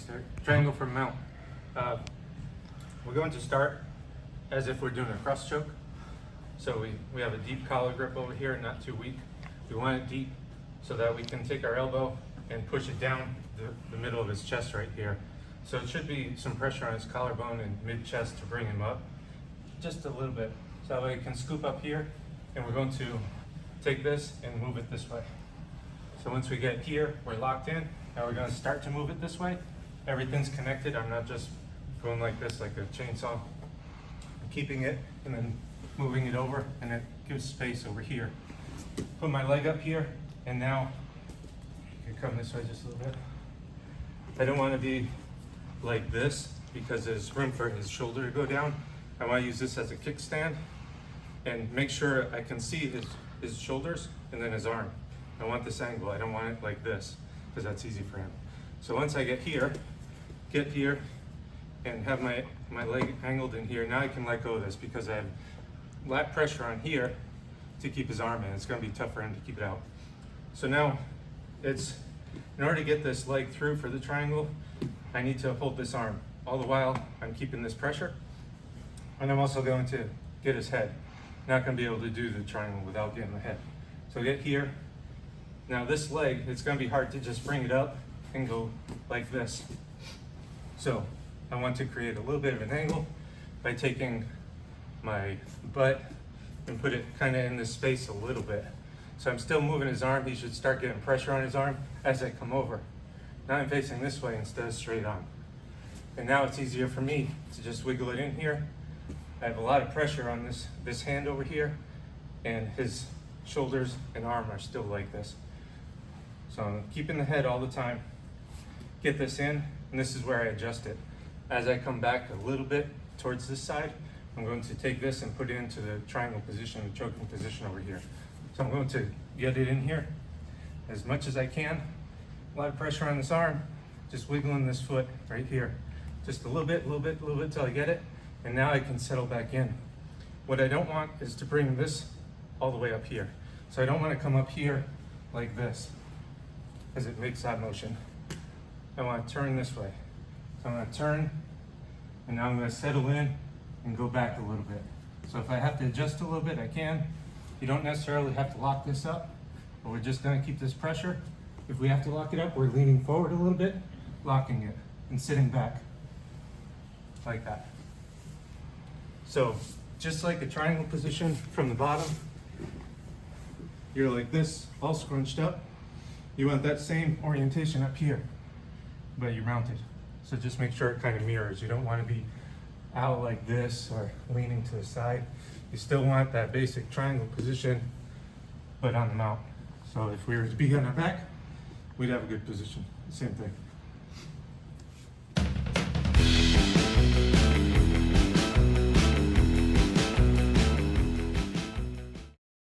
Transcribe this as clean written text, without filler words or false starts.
start. Triangle for mount. We're going to start as if we're doing a cross choke. So we have a deep collar grip over here, not too weak. We want it deep so that we can take our elbow and push it down the middle of his chest right here. So it should be some pressure on his collarbone and mid-chest to bring him up, just a little bit. So that way he can scoop up here, and we're going to take this and move it this way. So once we get here, we're locked in. Now we're going to start to move it this way. Everything's connected. I'm not just going like this, like a chainsaw. I'm keeping it and then moving it over, and it gives space over here. Put my leg up here, and now you can come this way just a little bit. I don't want to be like this because there's room for his shoulder to go down. I want to use this as a kickstand and make sure I can see his shoulders and then his arm. I want this angle. I don't want it like this because that's easy for him. So once I get here and have my leg angled in here, now I can let go of this because I have lat pressure on here to keep his arm in. It's going to be tough for him to keep it out. So now in order to get this leg through for the triangle, I need to hold this arm. All the while, I'm keeping this pressure, and I'm also going to get his head. Not going to be able to do the triangle without getting the head. So get here. Now this leg, it's going to be hard to just bring it up and go like this. So I want to create a little bit of an angle by taking my butt and put it kind of in this space a little bit. So I'm still moving his arm. He should start getting pressure on his arm as I come over. Now I'm facing this way instead of straight on. And now it's easier for me to just wiggle it in here. I have a lot of pressure on this hand over here, and his shoulders and arm are still like this. So I'm keeping the head all the time. Get this in, and this is where I adjust it. As I come back a little bit towards this side, I'm going to take this and put it into the triangle position, the choking position over here. So I'm going to get it in here as much as I can. A lot of pressure on this arm, just wiggling this foot right here. Just a little bit till I get it, and now I can settle back in. What I don't want is to bring this all the way up here. So I don't want to come up here like this, as it makes that motion. I want to turn this way. So I'm going to turn, and now I'm going to settle in and go back a little bit. So if I have to adjust a little bit, I can. You don't necessarily have to lock this up, but we're just going to keep this pressure. If we have to lock it up, we're leaning forward a little bit, locking it, and sitting back, like that. So, just like a triangle position from the bottom, you're like this, all scrunched up. You want that same orientation up here, but you're mounted. So just make sure it kind of mirrors. You don't want to be out like this or leaning to the side. You still want that basic triangle position, but on the mount. So if we were to be on our back, we'd have a good position. Same thing.